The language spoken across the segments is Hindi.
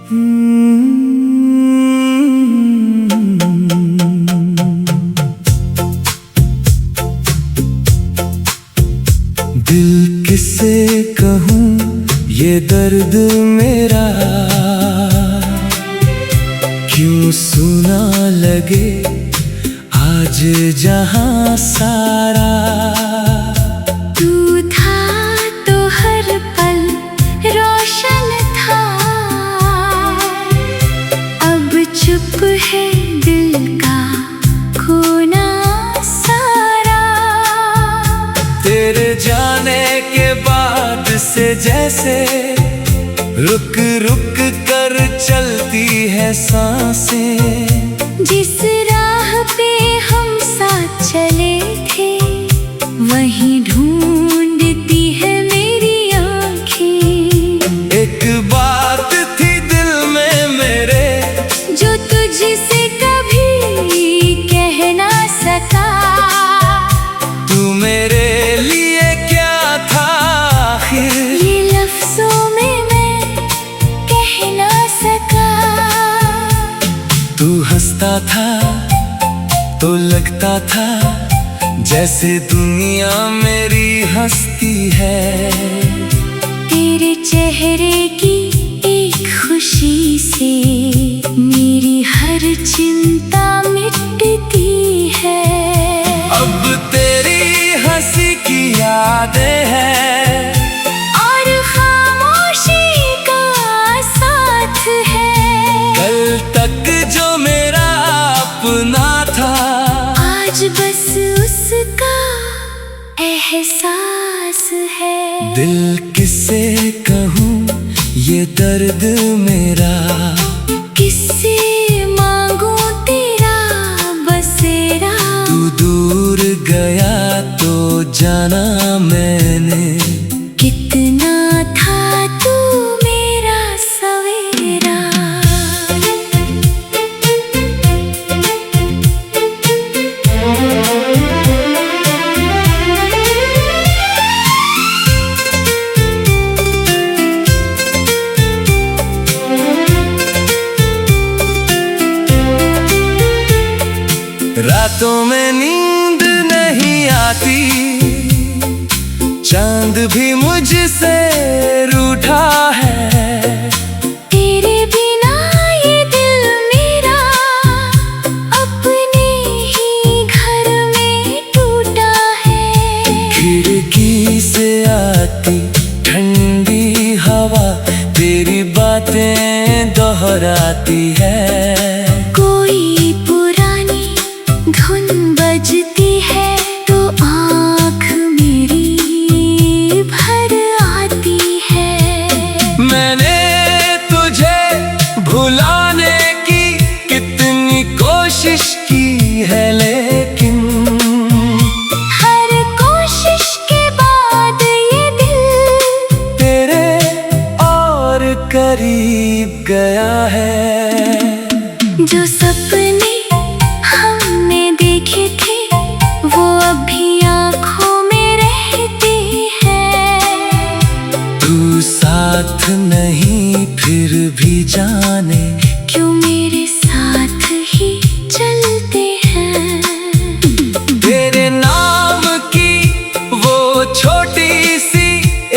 दिल किसे कहूँ ये दर्द मेरा, क्यों सुना लगे आज जहां सारा। तू था तो हर पल रोशन था, अब चुप है दिल का कोना सारा। तेरे जाने के बाद से जैसे रुक रुक कर चलती है सांसें। जिस राह पे हम साथ चले थे वहीं ढूंढती है मेरी आँखें। एक बात थी दिल में मेरे जो तुझसे कभी कह ना सका। तू मेरे लिए क्या था आखिर, ये लफ्जों में मैं कह ना सका। तू हंसता था तो लगता था जैसे दुनिया मेरी हंसती है। तेरे चेहरे की एक खुशी से मेरी हर चिंता मिटती है। अब तेरी हंसी की यादें हैं और खामोशी का साथ है। कल तक जो मेरा अपना था आज बस उसका एहसास है। दिल किसे कहूँ ये दर्द मेरा, किससे मांगू तेरा बसेरा। तू दूर गया तो जाना मैंने कितना था तू मेरा सवेरा। रातों में नींद नहीं आती, चांद भी मुझसे रूठा है। तेरे बिना ये दिल मेरा अपने ही घर में टूटा है। खिड़की से आती ठंडी हवा तेरी बातें दोहराती है। कोई पुरानी धुन बजती है तो आँख मेरी भर आती है। मैंने तुझे भुलाने की कितनी कोशिश की है, लेकिन हर कोशिश के बाद ये दिल तेरे और करीब गया है। जो सपने हमने देखे थे वो अभी आँखों में रहते हैं। तू साथ नहीं फिर भी जाने क्यों मेरे साथ ही चलते हैं। तेरे नाम की वो छोटी सी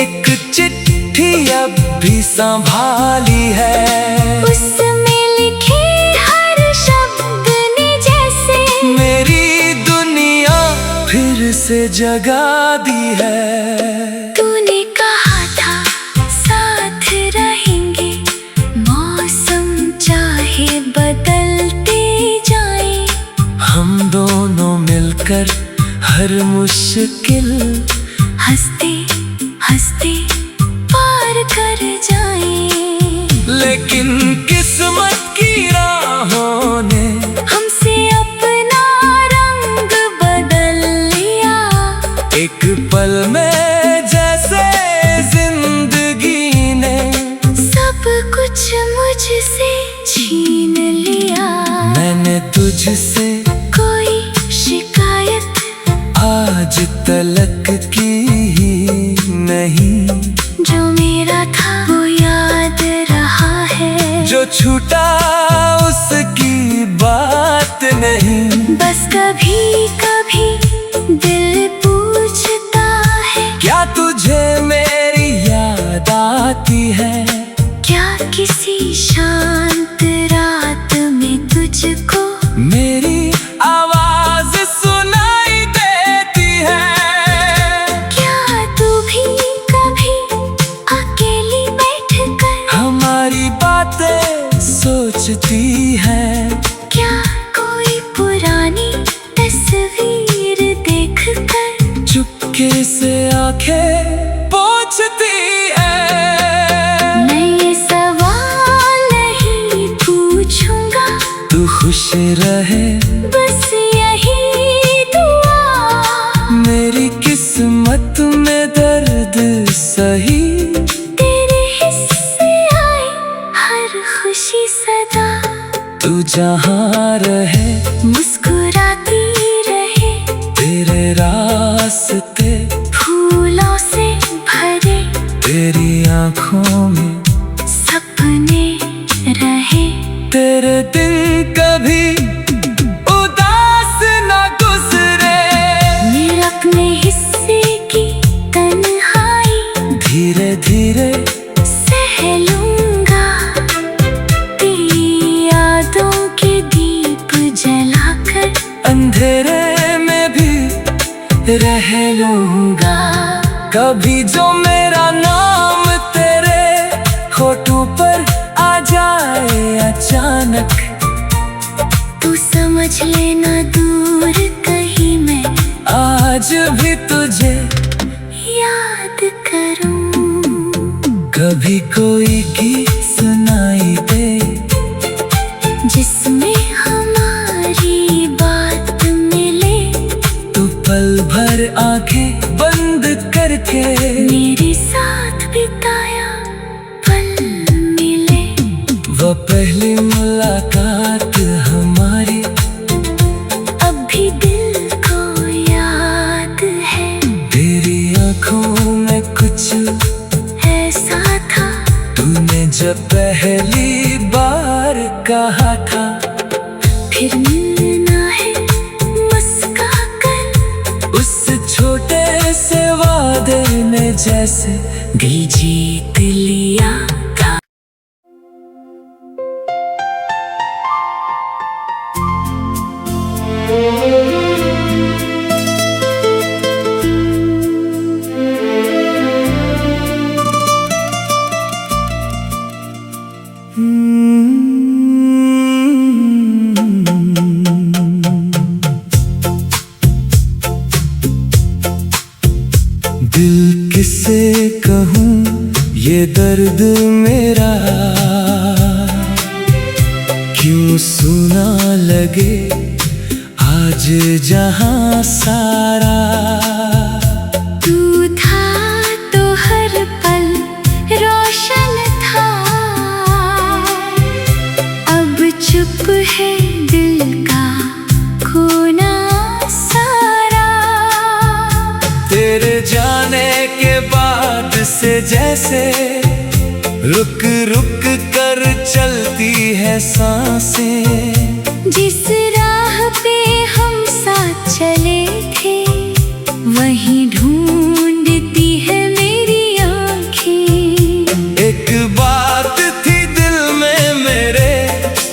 एक चिट्ठी अब भी संभाली है। उसमें लिखे हर शब्द ने जैसे मेरी दुनिया फिर से जगा दी है। तूने कहा था साथ रहेंगे, मौसम चाहे बदलते जाए। हम दोनों मिलकर हर मुश्किल हंसते हंसते पार कर जाए। लेकिन किस्मत की राहों ने हमसे अपना रंग बदल लिया। एक पल में जैसे जिंदगी ने सब कुछ मुझसे छीन लिया। मैंने तुझसे कोई शिकायत आज तलक की ही नहीं। जो मेरा था वो याद रहा है। जो जो छूटा उसकी बात नहीं। बस कभी कभी दिल पूछता है, क्या तुझे मेरी याद आती है? क्या किसी शांत रात में तुझको मेरी आवाज सुनाई देती है? क्या तू भी कभी अकेली बैठकर हमारी बातें सोचती है? क्या कोई पुरानी तस्वीर देखकर चुपके से आंखें पोंछती है? मैं ये सवाल नहीं पूछूंगा, तू खुश रहे बस यही दुआ। मेरी किस्मत में दर्द सही, तेरे हिस्से आए हर खुशी सदा। तू जहाँ रहे मुस्कुराती रहे, तेरे रास्ते फूलों से भरे तेरी आँखों में सपने रहे। तेरे दिन कभी उदास न गुजरे। मेरे अपने हिस्से की तन्हाई धीरे धीरे सह लूंगा, तेरी यादों के दीप जलाकर अंधेरे में भी रह लूंगा। कभी जो मेरा नाम तेरे होठों पर आ जाए अचानक, तू समझ लेना दूर कहीं मैं आज भी तुझे याद करूं। कभी कोई गीत सुनाई दे, जिसमें हमारी बात मिले, तू पल भर आंखें बंद करके मेरे साथ बिताया पल मिले। वो पहली मुलाकात हमारी अब भी दिल को याद है, तेरी आंखों में कुछ ऐसा था तूने जब पहली बार कहा था। फिर मिलना है मुस्कुराकर, उस छोटे से वादे ने जैसे दिल जीत लिया था। दिल किसे कहूँ ये दर्द मेरा, क्यों सुना लगे आज जहाँ सारा। तू था तो हर पल रोशन था, अब चुप है दिल का कोना सारा। तेरे जाने के बाद से जैसे रुक रुक कर चलती है सांसें। जिस राह पे हम साथ चले थे, वहीं ढूंढती है मेरी आँखें। एक बात थी दिल में मेरे,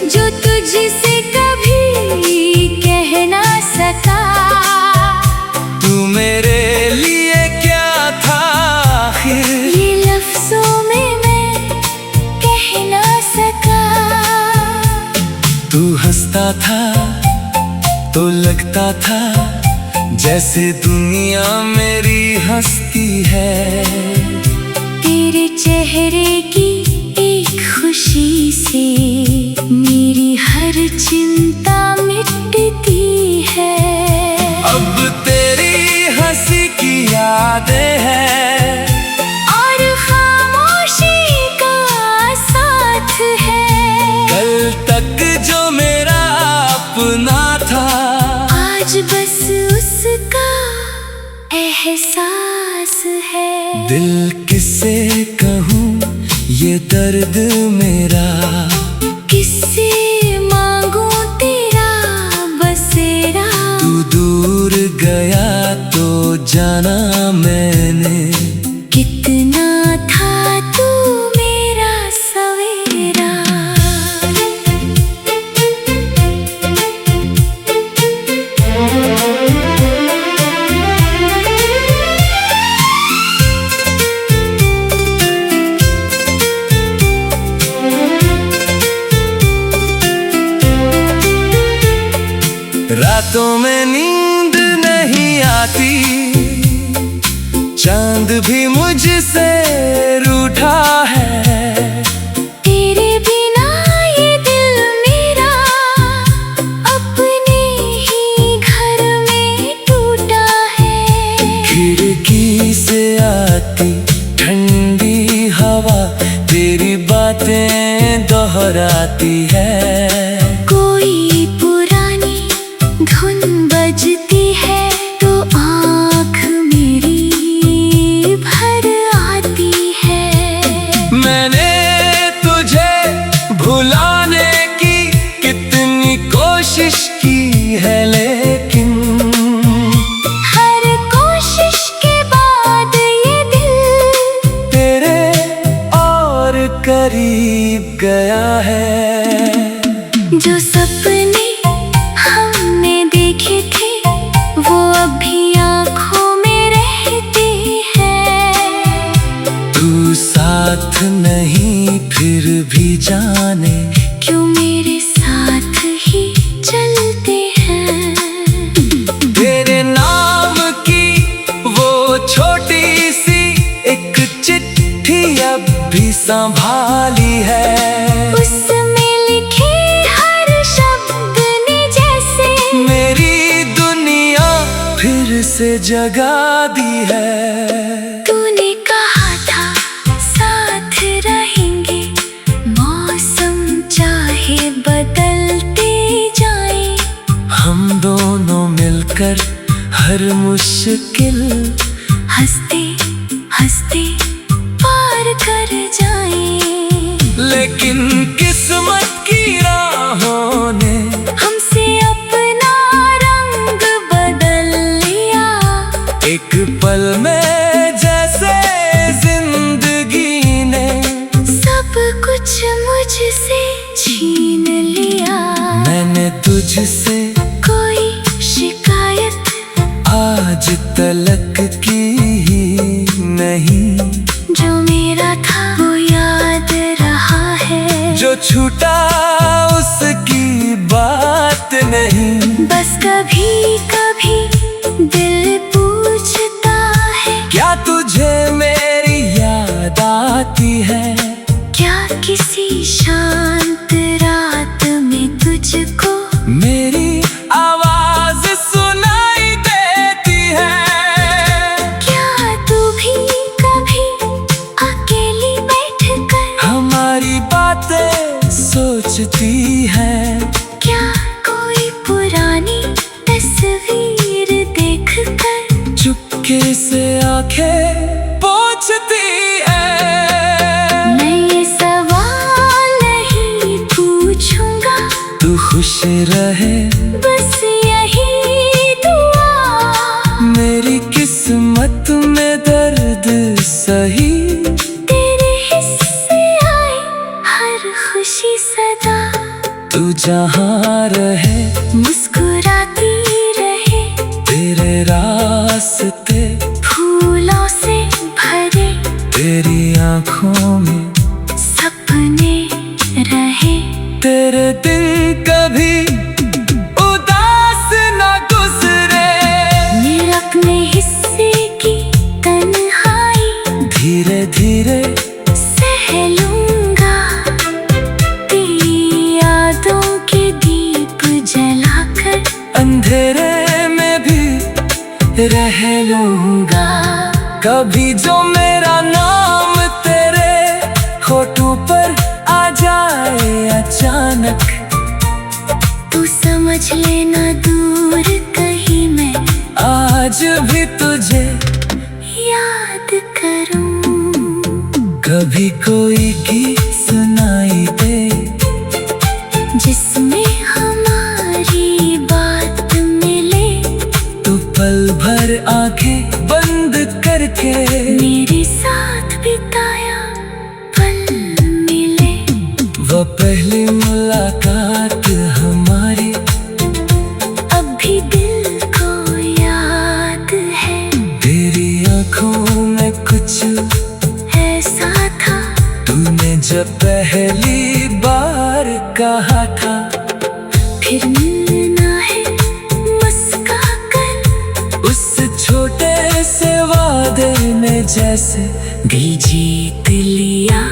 जो तुझसे कभी कह ना सका। तू मेरे लिए क्या था आखिर, ये लफ्जों में मैं कह ना सका। तू हंसता था तो लगता था जैसे दुनिया मेरी हंसती है। तेरे चेहरे की एक खुशी से मेरी हर चिंता मिटती है। अब तेरी हंसी की यादें हैं और खामोशी का साथ है। कल तक जो मेरा अपना था, आज बस उसका एहसास है। दिल किसे कहूँ ये दर्द मेरा, किससे मांगू तेरा बसेरा। तू दूर गया तो जाना मैंने, कितना था तू मेरा सवेरा। रातों में नींद नहीं आती, चांद भी मुझसे रूठा है। तेरे बिना ये दिल मेरा अपने ही घर में टूटा है। खिड़की से आती ठंडी हवा तेरी बातें दोहराती है। कोई पुरानी धुन बजती है तो आँख मेरी भर आती है। मैंने तुझे भुलाने की कितनी कोशिश की है, लेकिन हर कोशिश के बाद ये दिल तेरे और करीब गया है। जो सपने हमने देखे थे वो अभी आँखों में रहते हैं। तू साथ नहीं फिर भी जाने क्यों मेरे साथ ही चलते हैं। तेरे नाम की वो छोटी सी एक चिट्ठी अब भी संभाली है। उसमें लिखे हर शब्द ने जैसे मेरी दुनिया फिर से जगा दी है। तूने कहा था साथ रहेंगे, मौसम चाहे बदलते जाए। हम दोनों मिलकर हर मुश्किल हंसते हंसते पार कर जाए। लेकिन किस्मत की राहों ने हमसे अपना रंग बदल लिया। एक पल में जैसे जिंदगी ने सब कुछ मुझसे छीन लिया। मैंने तुझसे कोई शिकायत आज तलक की ही नहीं। जो मेरा था वो याद रहा है। जो छूटा उसकी बात नहीं। बस कभी कभी दिल पूछता है, क्या तुझे मेरी याद आती है? क्या किसी शांत रात में तुझको मेरी आवाज सुनाई देती है? क्या तू भी कभी अकेली बैठकर हमारी बातें सोचती है? क्या कोई पुरानी तस्वीर देखकर चुपके से आंखें पोंछती है? मैं ये सवाल नहीं पूछूंगा, तू खुश रहे बस यही दुआ। मेरी किस्मत में दर्द सही। तेरे हिस्से आए हर खुशी सदा। तू जहाँ रहे मुस्कुराती रहे, तेरे रास्ते फूलों से भरे तेरी आँखों में सपने रहे। तेरे दिन कभी उदास न गुजरे। मेरे अपने हिस्से की तन्हाई धीरे धीरे सह लूंगा। तेरी यादों के दीप जलाकर अंधेरे में भी रह लूंगा। कभी जो मेरा नाम तेरे होठों पर आ जाए अचानक, तू समझ लेना दूर कहीं मैं आज भी तुझे याद करूं। कभी कोई गीत सुनाई दे वो पहली मुलाकात हमारी अब भी दिल को याद है। तेरी आंखों में कुछ ऐसा था तूने जब पहली बार कहा था, फिर मिलना है मुस्कुराकर। उस छोटे से वादे ने जैसे दिल जीत लिया।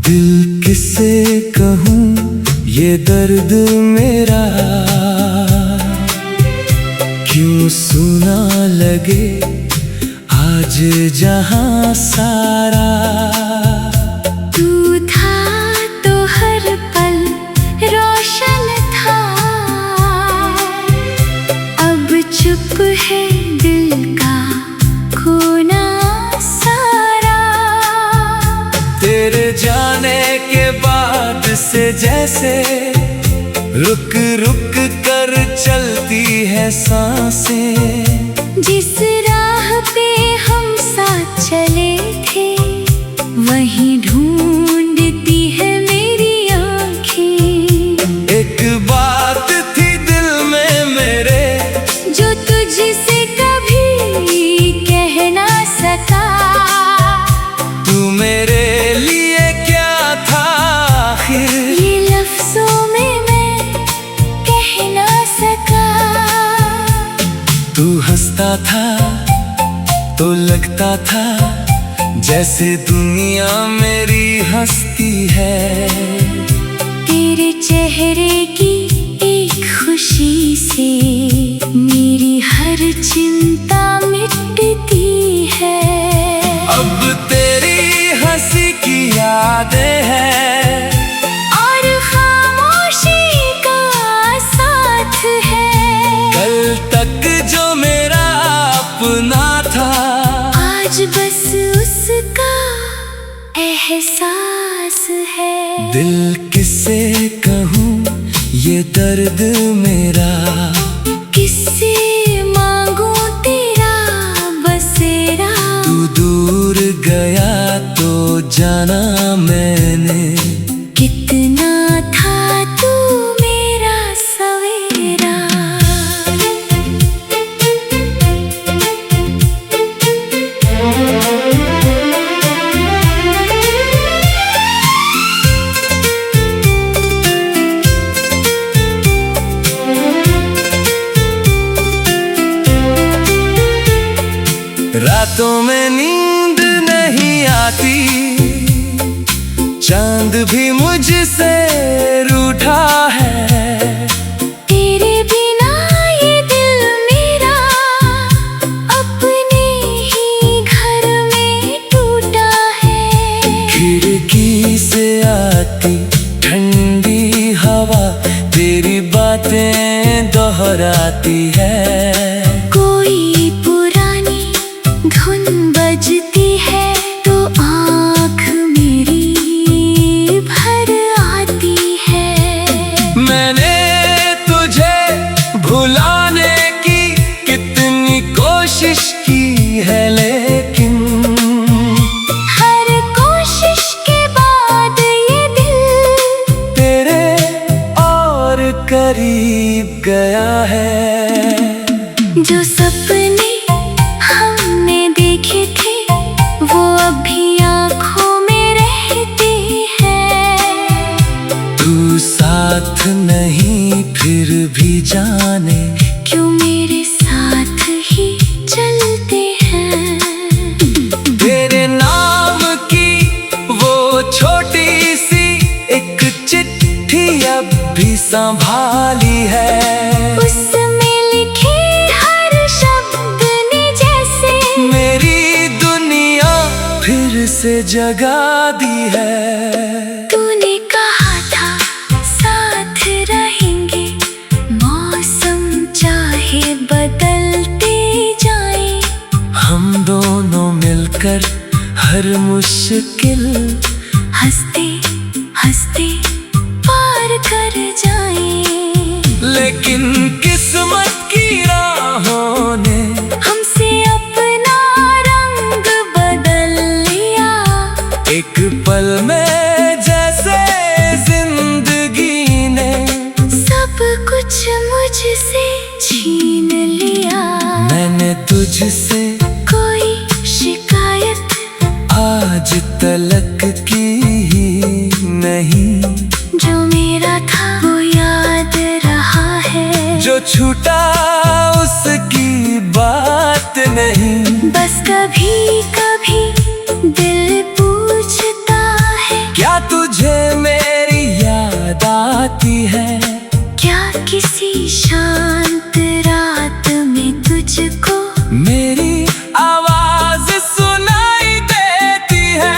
दिल किसे कहूँ ये दर्द मेरा, क्यों सुना लगे आज जहां सारा। तू था तो हर पल रोशन था, अब चुप है दिल का कोना सारा। तेरे जाने के बाद से जैसे रुक रुक कर चलती है सांसें। जिस राह पे हम साथ चले थे वहीं ढूंढती है मेरी आँखें। एक बात थी दिल में मेरे जो तुझसे कभी कह ना सका। तू मेरे लिए क्या था आखिर, ये लफ्जों में मैं कह ना सका। तू हंसता था तो लगता था जैसे दुनिया मेरी हंसती है। तेरे चेहरे की एक खुशी से मेरी हर चिंता मिटती है। अब तेरी हंसी की यादें हैं और खामोशी का साथ है। कल तक जो मेरा अपना था आज बस उसका एहसास है। दिल किसे कहूँ ये दर्द मेरा, किससे मांगू तेरा बसेरा। तू दूर गया तो जाना मैंने कितना था तू मेरा सवेरा। रातों में नींद नहीं आती, चांद भी मुझसे रूठा है। तेरे बिना ये दिल मेरा अपने ही घर में टूटा है। खिड़की से आती ठंडी हवा तेरी बातें दोहराती है। कोई पुरानी धुन बजती है तो आँख मेरी भर आती है। मैंने तुझे भुलाने की कितनी कोशिश की है, लेकिन हर कोशिश के बाद ये दिल तेरे और करीब गया है। जो सपने हमने देखे थे वो अभी आँखों में रहते हैं। तू साथ नहीं फिर भी जाने क्यों मेरे साथ ही चलते हैं। तेरे नाम की वो छोटी सी एक चिट्ठी अब भी संभाली है। उसमें लिखे हर शब्द ने जैसे मेरी दुनिया फिर से जगा दी है। तूने कहा था साथ रहेंगे, मौसम बदलते जाएं। हम दोनों मिलकर हर मुश्किल हंसते हंसते पार कर जाएं। लेकिन किस्मत की राहों ने हमसे अपना रंग बदल लिया। एक पल में जैसे जिंदगी ने सब कुछ मुझसे छीन लिया। मैंने तुझसे कोई शिकायत आज तलक की ही नहीं। जो मेरा था वो याद रहा है। जो छूटा उसकी बात नहीं। बस कभी कभी दिल पूछता है, क्या तुझे मेरी याद आती है? क्या किसी शांत रात में तुझको मेरी आवाज सुनाई देती है?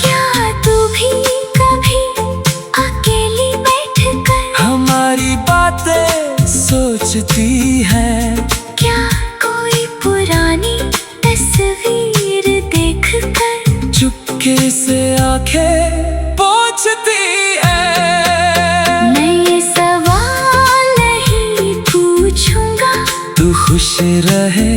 क्या तू भी कभी अकेली बैठकर हमारी बातें सोचती है? क्या कोई पुरानी तस्वीर देखकर चुपके से आंखें पोंछती है? मैं ये सवाल नहीं पूछूंगा, तू खुश रहे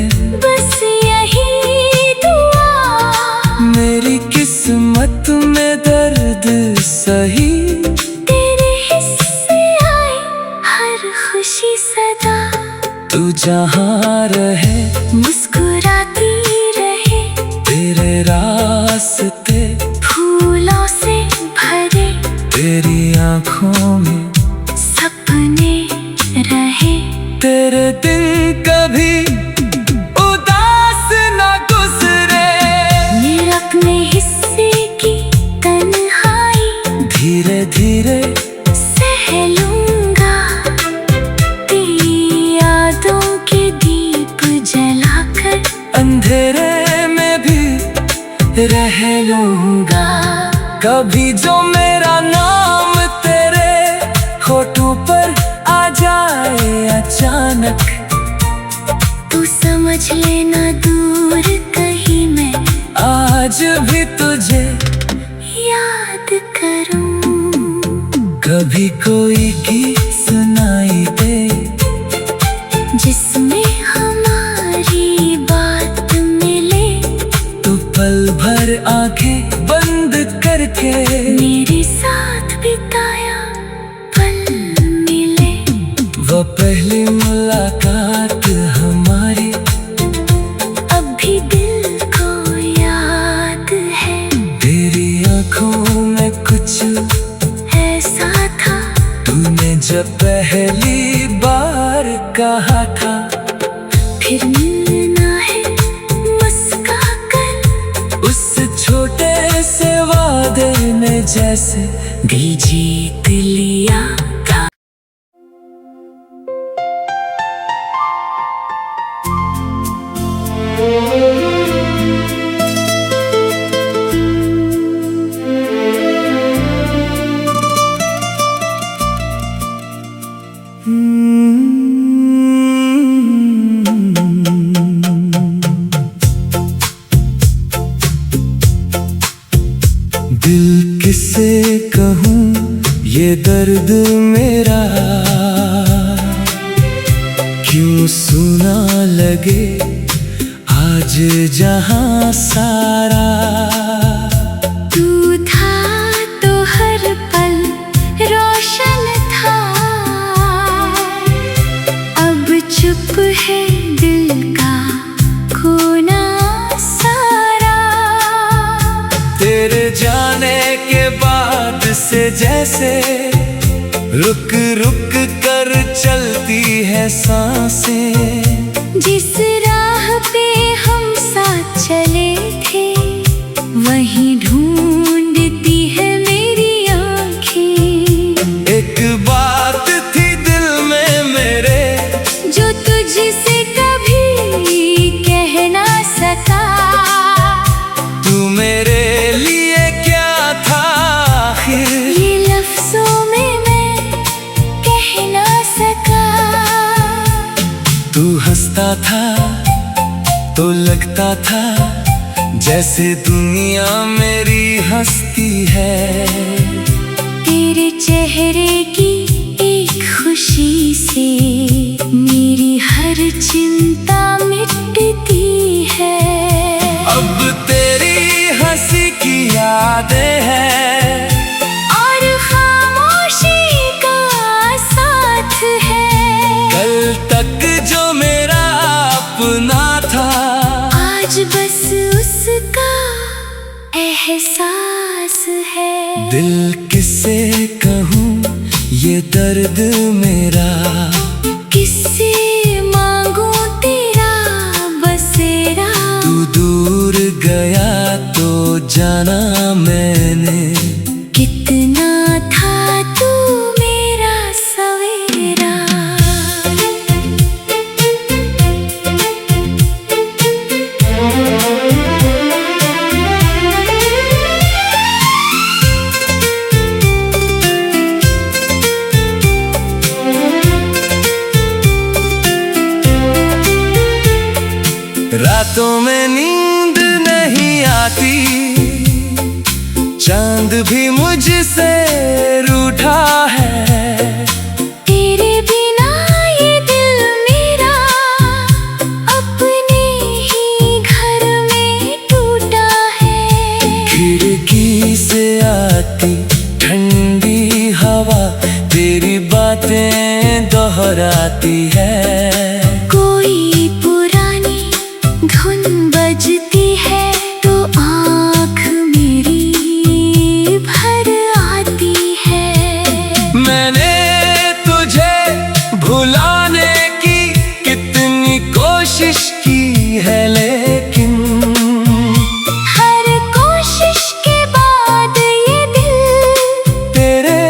बस यही दुआ। मेरी किस्मत में दर्द सही। तेरे हिस्से आए हर खुशी सदा। तू जहाँ रहे मुस्कुराती रहे। तेरे रास्ते फूलों से भरे तेरी आँखों में सपने रहे। तेरे दिन कभी उदास न गुजरे। मेरे अपने हिस्से की तन्हाई धीरे धीरे सह लूंगा। तेरी यादों के दीप जलाकर अंधेरे में भी रह लूंगा। कभी जो मेरा नाम तेरे होठों पर आ जाए अचानक, तू समझ लेना दूर कहीं मैं आज भी तुझे याद करूं। कभी कोई गीत सुनाई दे जिसमें हमारी बात मिले। तो पल भर आंखें बंद करके मेरे साथ बिताया पल मिले। वो पहली मुलाकात हमारी अब भी दिल को याद है। तेरी आंखों में कुछ ऐसा था तूने जब पहली बार कहा था, फिर मिलना है मुस्का कर। उस छोटे से वादे में जैसे दिल जीत लिया था। दिल किसे कहूँ ये दर्द मेरा, क्यों सुना लगे आज जहां सारा। तू था तो हर पल रोशन था। अब चुप है दिल का कोना सारा। तेरे जाने के बाद से जैसे रुक रुक कर चलती है सांसें। जिस राह पे हम साथ चले थे वहीं ढूंढती है मेरी आँखें। एक बात थी दिल में मेरे जो तुझसे कभी कह ना सका। तू मेरे लिए क्या था आखिर, ये लफ्जों में मैं कह ना सका। तू हंसता था तो लगता था जैसे दुनिया मेरी हंसती है। तेरे चेहरे की एक खुशी से मेरी हर चिंता मिटती है। अब तेरी हंसी की यादें हैं और खामोशी का साथ है। कल तक जो मेरा अपना था आज बस उसका एहसास है। दिल किससे कहूँ ये दर्द मेरा, किससे मांगू तेरा बसेरा। तू दूर गया तो जाना मैंने कितना था तू मेरा सवेरा। रातों में नींद नहीं आती, चांद भी मुझसे रूठा है। तेरे बिना ये दिल मेरा अपने ही घर में टूटा है। खिड़की से आती ठंडी हवा तेरी बातें दोहराती है। कोई पुरानी धुन बजती है तो आँख मेरी भर आती है। मैंने तुझे भुलाने की कितनी कोशिश की है, लेकिन हर कोशिश के बाद ये दिल तेरे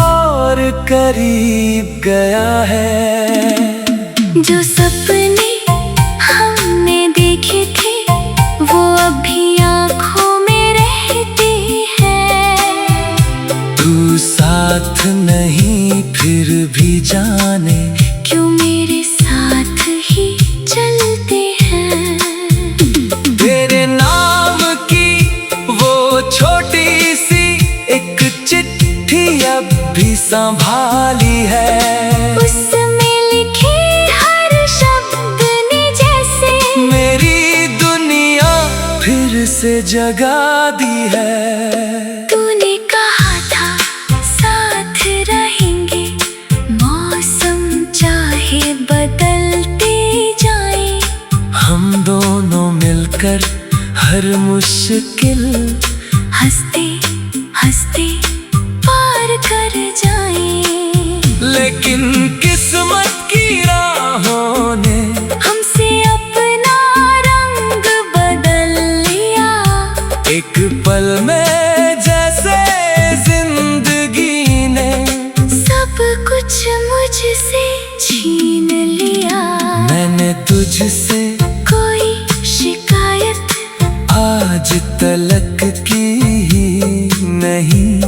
और करीब गया है। जो सपने हमने देखे थे वो अभी आँखों में रहते हैं। तू साथ नहीं फिर भी जाने क्यों मेरे साथ ही चलते हैं। तेरे नाम की वो छोटी सी एक चिट्ठी अब भी संभाली है। उसमें लिखे हर शब्द ने जैसे मेरी दुनिया फिर से जगा दी है। तूने कहा था साथ रहेंगे, मौसम चाहे बदलते जाए। हम दोनों मिलकर हर मुश्किल हंसते हंसते पार कर जाए। लेकिन किस्मत की राहों ने हमसे अपना रंग बदल लिया। एक पल में जैसे जिंदगी ने सब कुछ मुझसे छीन लिया। मैंने तुझसे कोई शिकायत आज तलक की ही नहीं।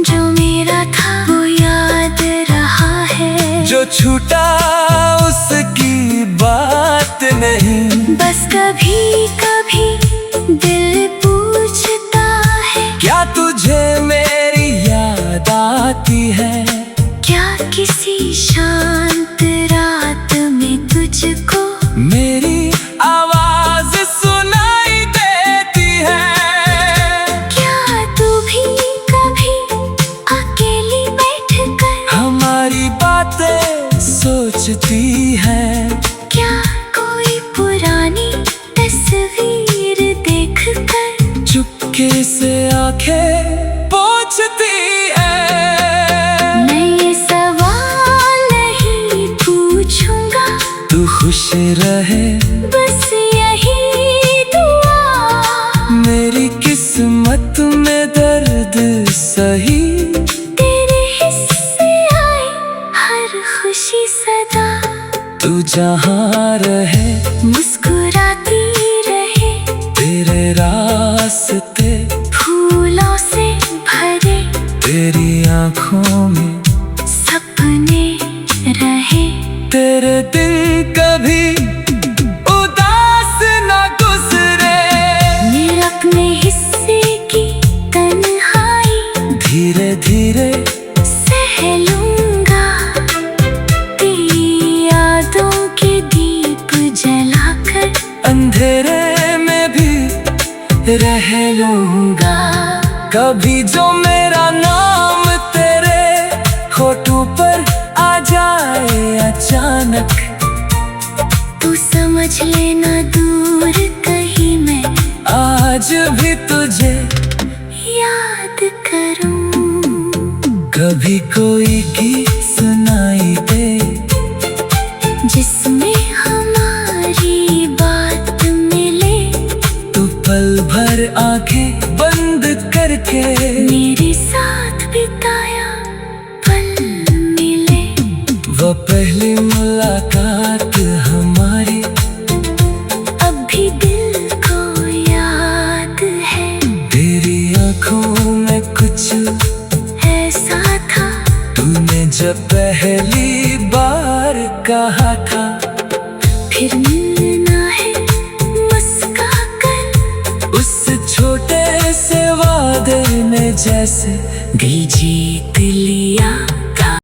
जो मेरा था वो याद रहा है। जो छूटा उसकी बात नहीं। बस कभी कभी दिल पूछता है, क्या तुझे मेरी याद आती है? क्या किसी शांत रात में तुझको मेरी आवाज सुनाई देती है? क्या तू भी कभी अकेली बैठकर हमारी बातें सोचती है? क्या कोई पुरानी तस्वीर देखकर चुपके से आंखें पोंछती है? मैं ये सवाल नहीं पूछूंगा, तू खुश रहे बस यही दुआ। मेरी किस्मत में दर्द सही। तेरे हिस्से आए हर खुशी सदा। तू जहाँ रहे मुस्कुराती रहे। तेरे रास्ते फूलों से भरे तेरी आँखों में सपने रहे। तेरे दिन का अचानक। तू समझ लेना दूर कहीं मैं आज भी तुझे याद करूं। कभी कोई गीत सुनाई दे जिसमें हमारी बात मिले। तू पल भर आंखें बंद करके मेरे साथ बिताया पल मिले। वो पहली मुलाकात हमारी अब भी दिल को याद है। तेरी आंखों में कुछ ऐसा था तूने जब पहली बार कहा था। फिर मिलना है मुस्का कर। उस छोटे से वादे ने जैसे दिल जीत लिया।